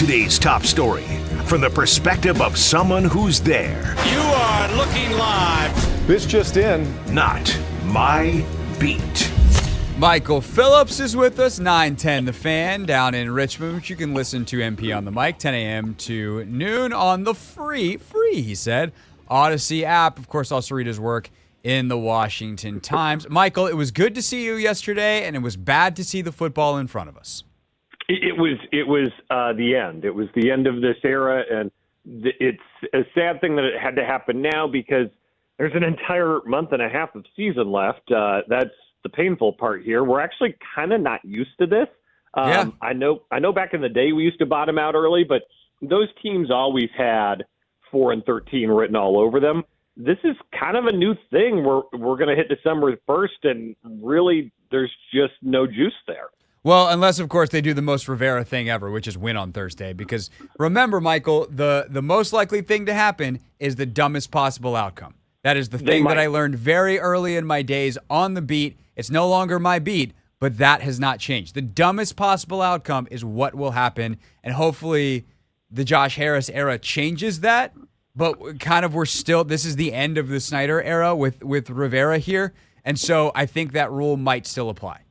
Today's top story from the perspective of someone who's there. You are looking live. This just in. Not my beat. Michael Phillips is with us, 910 The Fan, down in Richmond, which you can listen to MP on the mic, 10 a.m. to noon on the free, he said, Odyssey app. Of course, also read his work in the Washington Times. Michael, it was good to see you yesterday, and it was bad to see the football in front of us. It was the end. It was the end of this era, and it's a sad thing that it had to happen now because there's an entire month and a half of season left. That's the painful part here. We're actually kind of not used to this. Yeah. I know back in the day we used to bottom out early, but those teams always had 4-13 written all over them. This is kind of a new thing. We're going to hit December 1st, and really there's just no juice there. Well, unless, of course, they do the most Rivera thing ever, which is win on Thursday. Because remember, Michael, the most likely thing to happen is the dumbest possible outcome. That is the thing that I learned very early in my days on the beat. It's no longer my beat, but that has not changed. The dumbest possible outcome is what will happen, and hopefully the Josh Harris era changes that. But kind of this is the end of the Snyder era with Rivera here, and so I think that rule might still apply.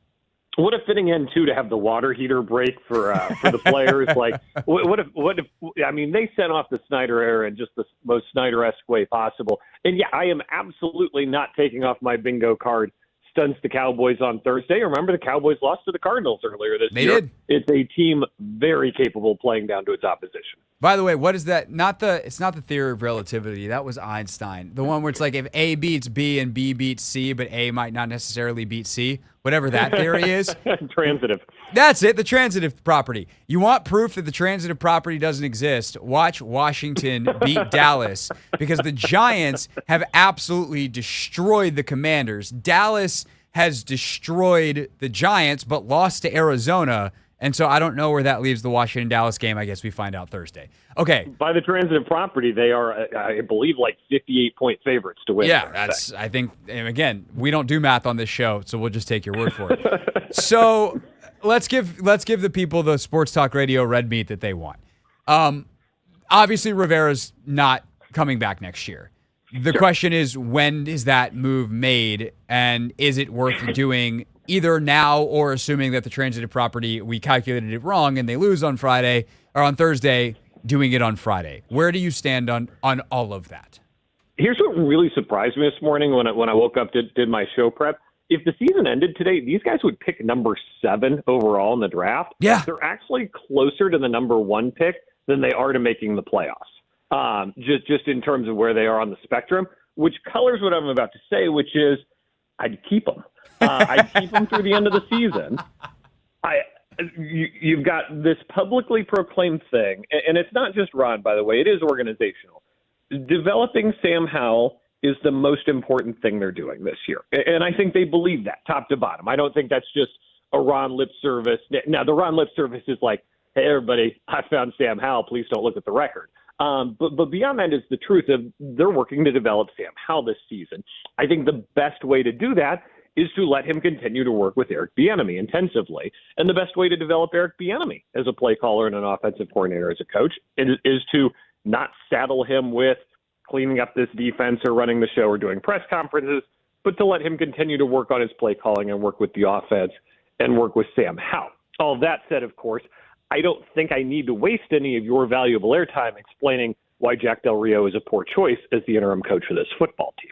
What a fitting end too to have the water heater break for the players. Like, what if? I mean, they sent off the Snyder era in just the most Snyder-esque way possible. And yeah, I am absolutely not taking off my bingo card. Stunts the Cowboys on Thursday. Remember, the Cowboys lost to the Cardinals earlier this year. They did. It's a team very capable of playing down to its opposition. By the way, what is that? It's not the theory of relativity. That was Einstein. The one where it's like if A beats B and B beats C, but A might not necessarily beat C. Whatever that theory is. Transitive. That's it, the transitive property. You want proof that the transitive property doesn't exist? Watch Washington beat Dallas because the Giants have absolutely destroyed the Commanders. Dallas has destroyed the Giants but lost to Arizona. And so I don't know where that leaves the Washington-Dallas game. I guess we find out Thursday. Okay. By the transitive property, they are, I believe, like 58-point favorites to win. Yeah, I think, and again, we don't do math on this show, so we'll just take your word for it. So let's give the people the sports talk radio red meat that they want. Obviously, Rivera's not coming back next year. The question is, when is that move made, and is it worth doing either now or assuming that the transitive property, we calculated it wrong and they lose on Friday or on Thursday, doing it on Friday? Where do you stand on all of that? Here's what really surprised me this morning when I woke up, did my show prep. If the season ended today, these guys would pick number 7 overall in the draft. Yeah. They're actually closer to the number 1 pick than they are to making the playoffs. Just in terms of where they are on the spectrum, which colors what I'm about to say, which is I'd keep them. I'd keep them through the end of the season. You've got this publicly proclaimed thing, and it's not just Ron, by the way. It is organizational. Developing Sam Howell is the most important thing they're doing this year, and I think they believe that top to bottom. I don't think that's just a Ron lip service. Now, the Ron lip service is like, hey, everybody, I found Sam Howell. Please don't look at the record. But beyond that is the truth of they're working to develop Sam Howell this season. I think the best way to do that is to let him continue to work with Eric Bieniemy intensively. And the best way to develop Eric Bieniemy as a play caller and an offensive coordinator as a coach is to not saddle him with cleaning up this defense or running the show or doing press conferences, but to let him continue to work on his play calling and work with the offense and work with Sam Howell. All that said, of course, I don't think I need to waste any of your valuable airtime explaining why Jack Del Rio is a poor choice as the interim coach for this football team.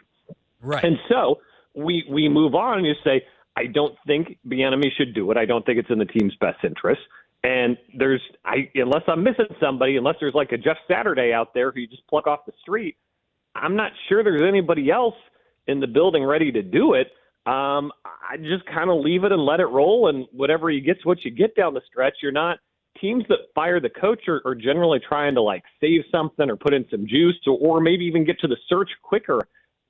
Right. And so we move on and you say, I don't think Bieniemy should do it. I don't think it's in the team's best interest. And unless I'm missing somebody, unless there's like a Jeff Saturday out there who you just pluck off the street, I'm not sure there's anybody else in the building ready to do it. I just kind of leave it and let it roll, and whatever you get's what you get down the stretch. You're not teams that fire the coach are generally trying to like save something or put in some juice or maybe even get to the search quicker.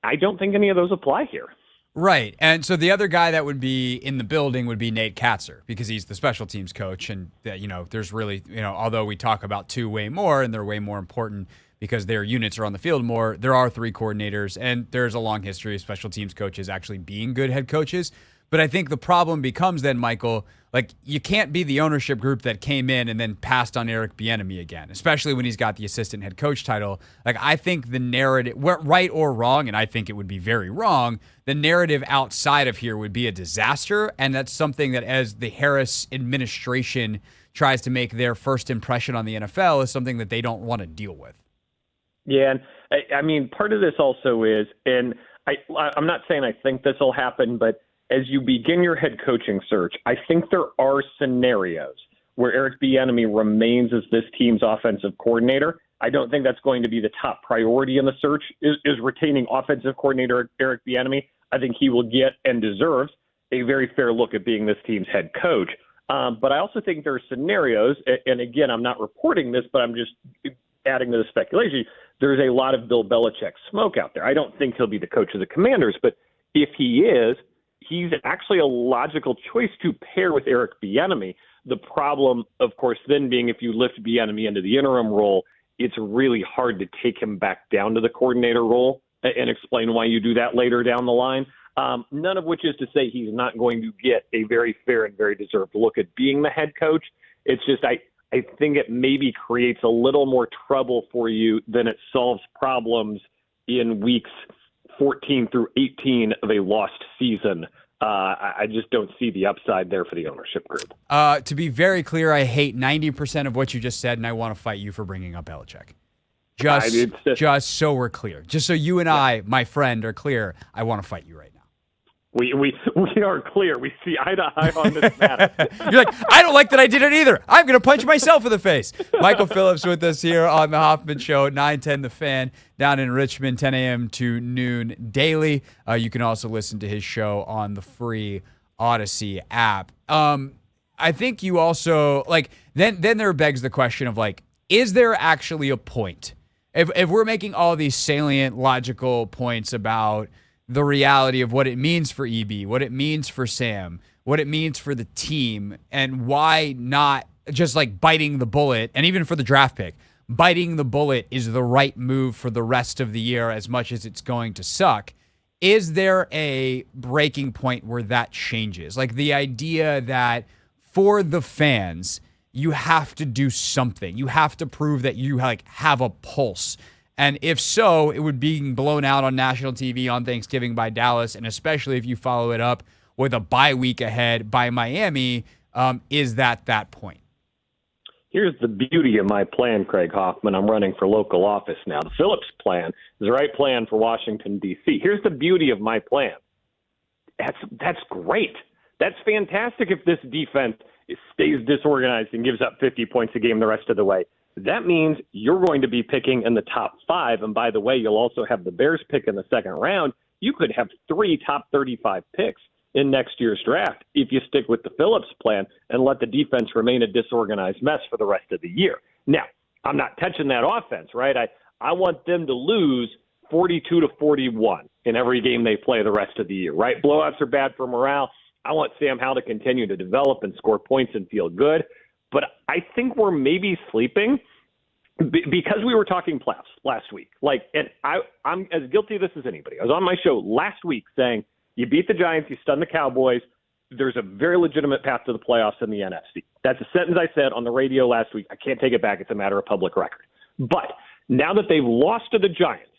I don't think any of those apply here. Right. And so the other guy that would be in the building would be Nate Katzer because he's the special teams coach. And, there's really, although we talk about 2 way more and they're way more important because their units are on the field more, there are 3 coordinators and there's a long history of special teams coaches actually being good head coaches. But I think the problem becomes then, Michael, like you can't be the ownership group that came in and then passed on Eric Bieniemy again, especially when he's got the assistant head coach title. Like I think the narrative, right or wrong, and I think it would be very wrong, the narrative outside of here would be a disaster. And that's something that as the Harris administration tries to make their first impression on the NFL is something that they don't want to deal with. Yeah, and I mean, part of this also is, and I'm not saying I think this will happen, but as you begin your head coaching search, I think there are scenarios where Eric Bieniemy remains as this team's offensive coordinator. I don't think that's going to be the top priority in the search is retaining offensive coordinator Eric Bieniemy. I think he will get and deserves a very fair look at being this team's head coach. But I also think there are scenarios, and again, I'm not reporting this, but I'm just adding to the speculation. There's a lot of Bill Belichick smoke out there. I don't think he'll be the coach of the Commanders, but if he is, he's actually a logical choice to pair with Eric Bieniemy. The problem, of course, then being if you lift Bieniemy into the interim role, it's really hard to take him back down to the coordinator role and explain why you do that later down the line. None of which is to say he's not going to get a very fair and very deserved look at being the head coach. It's just I think it maybe creates a little more trouble for you than it solves problems in weeks 14 through 18 of a lost season. I just don't see the upside there for the ownership group. To be very clear, I hate 90% of what you just said, and I want to fight you for bringing up Belichick. Just so we're clear. Just so you and I, my friend, are clear, I want to fight you right now. We are clear. We see eye to eye on this matter. You're like, I don't like that I did it either. I'm going to punch myself in the face. Michael Phillips with us here on the Hoffman Show, 910 The Fan, down in Richmond, 10 a.m. to noon daily. You can also listen to his show on the free Odyssey app. I think you also, like, then there begs the question of, like, is there actually a point? If we're making all these salient, logical points about the reality of what it means for EB, what it means for Sam, what it means for the team, and why not just like biting the bullet, and even for the draft pick, biting the bullet is the right move for the rest of the year as much as it's going to suck. Is there a breaking point where that changes? Like the idea that for the fans, you have to do something. You have to prove that you like have a pulse. And if so, it would be blown out on national TV on Thanksgiving by Dallas, and especially if you follow it up with a bye week ahead by Miami, is that point? Here's the beauty of my plan, Craig Hoffman. I'm running for local office now. The Phillips plan is the right plan for Washington, D.C. Here's the beauty of my plan. That's great. That's fantastic if this defense stays disorganized and gives up 50 points a game the rest of the way. That means you're going to be picking in the top 5. And by the way, you'll also have the Bears pick in the second round. You could have 3 top 35 picks in next year's draft if you stick with the Phillips plan and let the defense remain a disorganized mess for the rest of the year. Now, I'm not touching that offense, right? I want them to lose 42-41 in every game they play the rest of the year, right? Blowouts are bad for morale. I want Sam Howell to continue to develop and score points and feel good. But I think we're maybe sleeping because we were talking playoffs last week. Like, and I'm as guilty of this as anybody. I was on my show last week saying, you beat the Giants, you stun the Cowboys, there's a very legitimate path to the playoffs in the NFC. That's a sentence I said on the radio last week. I can't take it back. It's a matter of public record. But now that they've lost to the Giants,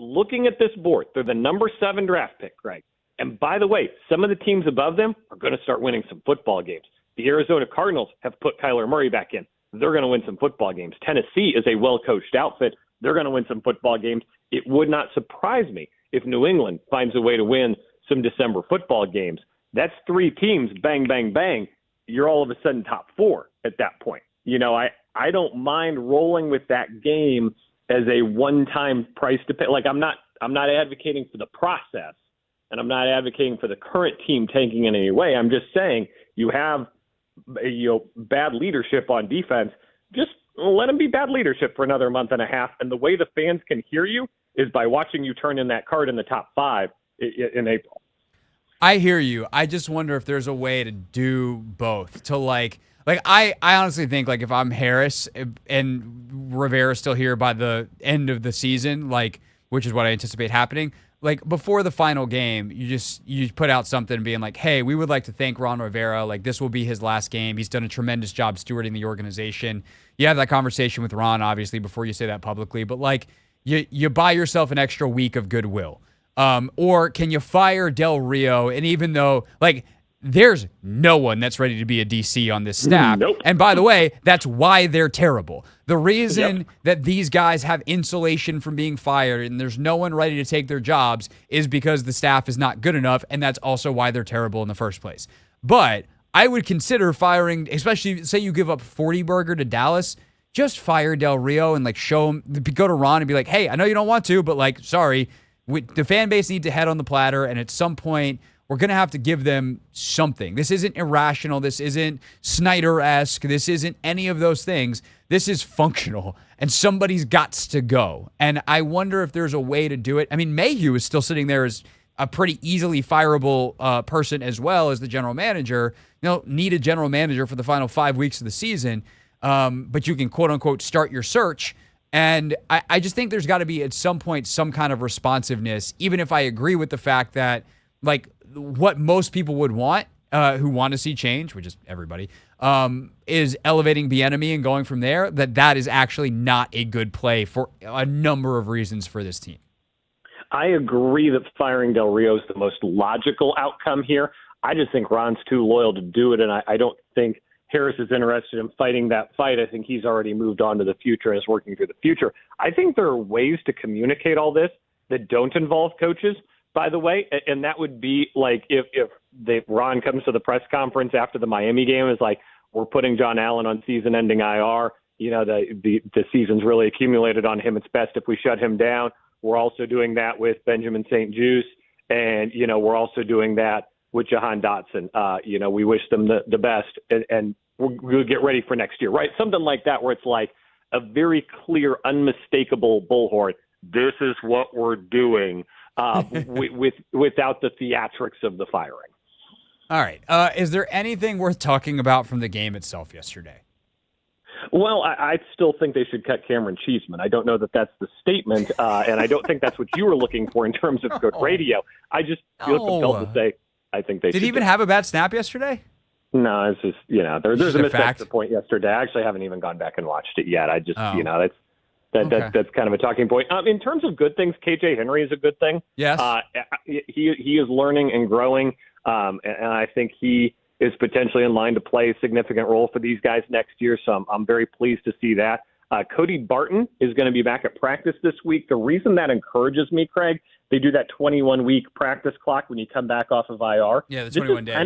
looking at this board, they're the number 7 draft pick, Greg. And by the way, some of the teams above them are going to start winning some football games. The Arizona Cardinals have put Kyler Murray back in. They're going to win some football games. Tennessee is a well-coached outfit. They're going to win some football games. It would not surprise me if New England finds a way to win some December football games. That's 3 teams, bang, bang, bang. You're all of a sudden top 4 at that point. You know, I don't mind rolling with that game as a one-time price to pay. Like I'm not advocating for the process, and I'm not advocating for the current team tanking in any way. I'm just saying you have bad leadership on defense. Just let them be bad leadership for another month and a half. And the way the fans can hear you is by watching you turn in that card in the top 5 in April. I hear you. I just wonder if there's a way to do both. To like I honestly think like if I'm Harris and Rivera's still here by the end of the season, like which is what I anticipate happening, like before the final game, you put out something being like, hey, we would like to thank Ron Rivera. Like, this will be his last game. He's done a tremendous job stewarding the organization. You have that conversation with Ron, obviously, before you say that publicly. But, like, you buy yourself an extra week of goodwill. Or can you fire Del Rio? And even though, like, there's no one that's ready to be a DC on this staff. Nope. And by the way, that's why they're terrible. The reason that these guys have insulation from being fired and there's no one ready to take their jobs is because the staff is not good enough, and that's also why they're terrible in the first place. But I would consider firing, especially say you give up 40 burger to Dallas, just fire Del Rio and like show him, go to Ron and be like, hey, I know you don't want to, but like, sorry, the fan base needs to head on the platter, and at some point, we're going to have to give them something. This isn't irrational. This isn't Snyder-esque. This isn't any of those things. This is functional, and somebody's got to go. And I wonder if there's a way to do it. I mean, Mayhew is still sitting there as a pretty easily fireable person as well as the general manager. You don't need a general manager for the final 5 weeks of the season, but you can, quote-unquote, start your search. And I just think there's got to be at some point some kind of responsiveness, even if I agree with the fact that, like, what most people would want, who want to see change, which is everybody, is elevating Bieniemy and going from there, that is actually not a good play for a number of reasons for this team. I agree that firing Del Rio is the most logical outcome here. I just think Ron's too loyal to do it, and I don't think Harris is interested in fighting that fight. I think he's already moved on to the future and is working through the future. I think there are ways to communicate all this that don't involve coaches, by the way, and that would be like if Ron comes to the press conference after the Miami game is like, we're putting John Allen on season-ending IR. You know, the season's really accumulated on him. It's best if we shut him down. We're also doing that with Benjamin St. Juste, and, you know, we're also doing that with Jahan Dotson. You know, we wish them the best, and we'll get ready for next year, right? Something like that where it's like a very clear, unmistakable bullhorn. This is what we're doing. Without the theatrics of the firing. All right. Is there anything worth talking about from the game itself yesterday? Well, I still think they should cut Cameron Cheeseman. I don't know that that's the statement, and I don't think that's what you were looking for in terms of good radio. I just feel compelled to say I think they should. Did he even have a bad snap yesterday? No, it's just, you know, there's a missed extra point yesterday. I actually haven't even gone back and watched it yet. I just, you know, that's kind of a talking point. In terms of good things, KJ Henry is a good thing. Yes. He is learning and growing, and I think he is potentially in line to play a significant role for these guys next year, so I'm very pleased to see that. Cody Barton is going to be back at practice this week. The reason that encourages me, Craig, they do that 21-week practice clock when you come back off of IR. Yeah, the 21 days.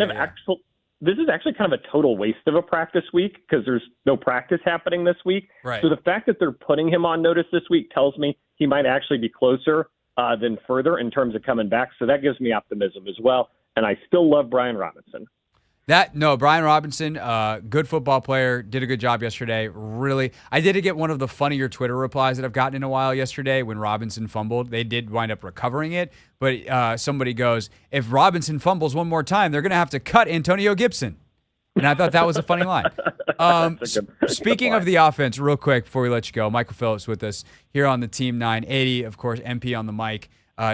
This is actually kind of a total waste of a practice week because there's no practice happening this week. Right. So the fact that they're putting him on notice this week tells me he might actually be closer than further in terms of coming back. So that gives me optimism as well. And I still love Brian Robinson. Brian Robinson, good football player, did a good job yesterday. Really, I did get one of the funnier Twitter replies that I've gotten in a while yesterday when Robinson fumbled. They did wind up recovering it, but somebody goes, if Robinson fumbles one more time, they're going to have to cut Antonio Gibson. And I thought that was a funny line. Speaking of the offense, real quick before we let you go, Michael Phillips with us here on the Team 980, of course, MP on the mic.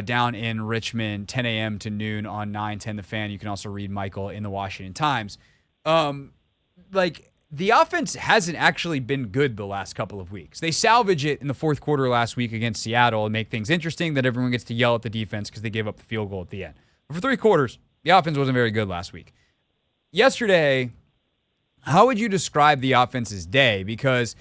Down in Richmond, 10 a.m. to noon on 910 The Fan. You can also read Michael in the Washington Times. Like, the offense hasn't actually been good the last couple of weeks. They salvage it in the fourth quarter last week against Seattle and make things interesting that everyone gets to yell at the defense because they gave up the field goal at the end. But for 3 quarters, the offense wasn't very good last week. Yesterday, how would you describe the offense's day? Because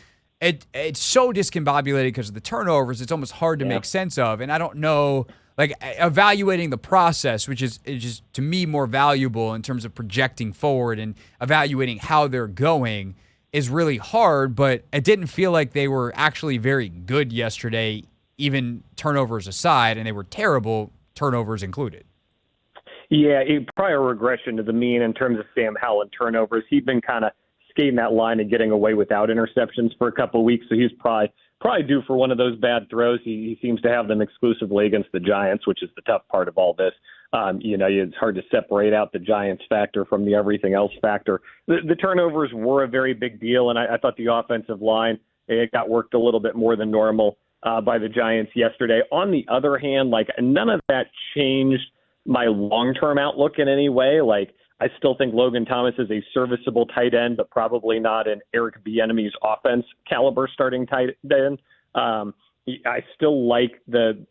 it's so discombobulated because of the turnovers, it's almost hard to make sense of. And I don't know, like, evaluating the process, which is just, to me, more valuable in terms of projecting forward and evaluating how they're going is really hard, but it didn't feel like they were actually very good yesterday, even turnovers aside, and they were terrible, turnovers included. Yeah, probably a regression to the mean in terms of Sam Howell and turnovers. He'd been kind of skating that line and getting away without interceptions for a couple of weeks, so he's probably due for one of those bad throws. He seems to have them exclusively against the Giants, which is the tough part of all this. You know, it's hard to separate out the Giants factor from the everything else factor. The turnovers were a very big deal, and I thought the offensive line, it got worked a little bit more than normal. by the Giants yesterday. On the other hand, like, none of that changed my long-term outlook in any way. Like, I still think Logan Thomas is a serviceable tight end, but probably not an Eric Bieniemy's offense caliber starting tight end. I still like the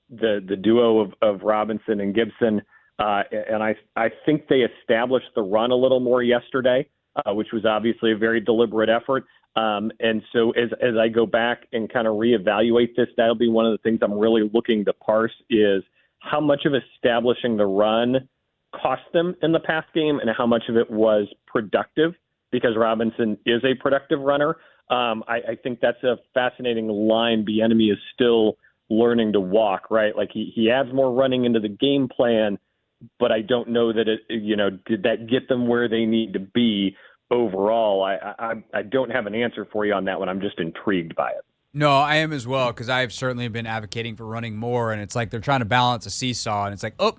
duo of Robinson and Gibson, and I think they established the run a little more yesterday, which was obviously a very deliberate effort. And so as I go back and kind of reevaluate this, that'll be one of the things I'm really looking to parse is how much of establishing the run cost them in the pass game and how much of it was productive, because Robinson is a productive runner. I think that's a fascinating line. Bieniemy is still learning to walk, right? Like he adds more running into the game plan, but I don't know that did that get them where they need to be overall? I don't have an answer for you on that one. I'm just intrigued by it. No, I am as well, because I've certainly been advocating for running more, and it's like they're trying to balance a seesaw, and it's like, oh,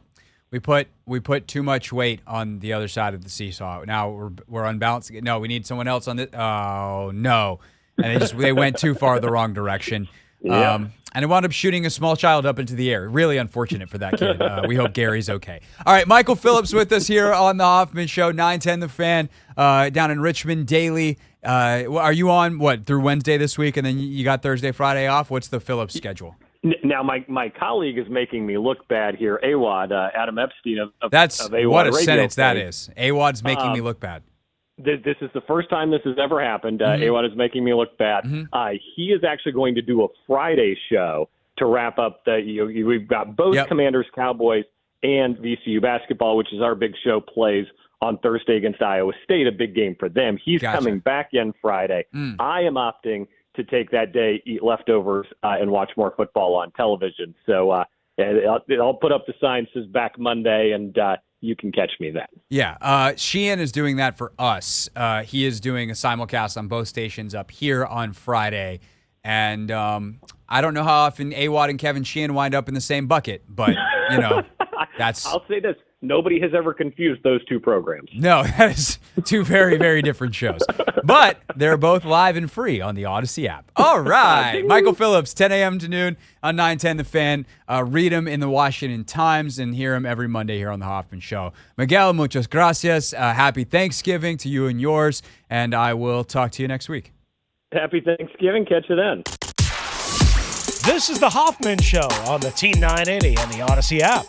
we put too much weight on the other side of the seesaw. Now we're unbalancing. No, we need someone else on this. Oh no, and they went too far the wrong direction. Yeah. And it wound up shooting a small child up into the air. Really unfortunate for that kid. We hope Gary's okay. All right, Michael Phillips with us here on the Hoffman Show, 910 The Fan, down in Richmond daily. Are you on, through Wednesday this week, and then you got Thursday, Friday off? What's the Phillips schedule? Now, my colleague is making me look bad here. AWOD, Adam Epstein of That's of AWOD what a Radio sentence that thing. is. AWOD's making me look bad. This is the first time this has ever happened. AWOD is making me look bad. He is actually going to do a Friday show to wrap up we've got both Commanders, Cowboys, and VCU basketball, which is our big show, plays on Thursday against Iowa State, a big game for them. He's coming back in Friday. I am opting to take that day, eat leftovers, and watch more football on television. So I'll put up the sign that says back Monday, and you can catch me then. Yeah, Sheehan is doing that for us. He is doing a simulcast on both stations up here on Friday. And I don't know how often AWOD and Kevin Sheehan wind up in the same bucket, but, that's... I'll say this. Nobody has ever confused those two programs. No, that is two very, very different shows. But they're both live and free on the Odyssey app. All right. Michael Phillips, 10 a.m. to noon on 910 The Fan. Read him in the Washington Times and hear him every Monday here on The Hoffman Show. Miguel, muchas gracias. Happy Thanksgiving to you and yours. And I will talk to you next week. Happy Thanksgiving. Catch you then. This is the Hoffman Show on the Team 980 and the Odyssey app.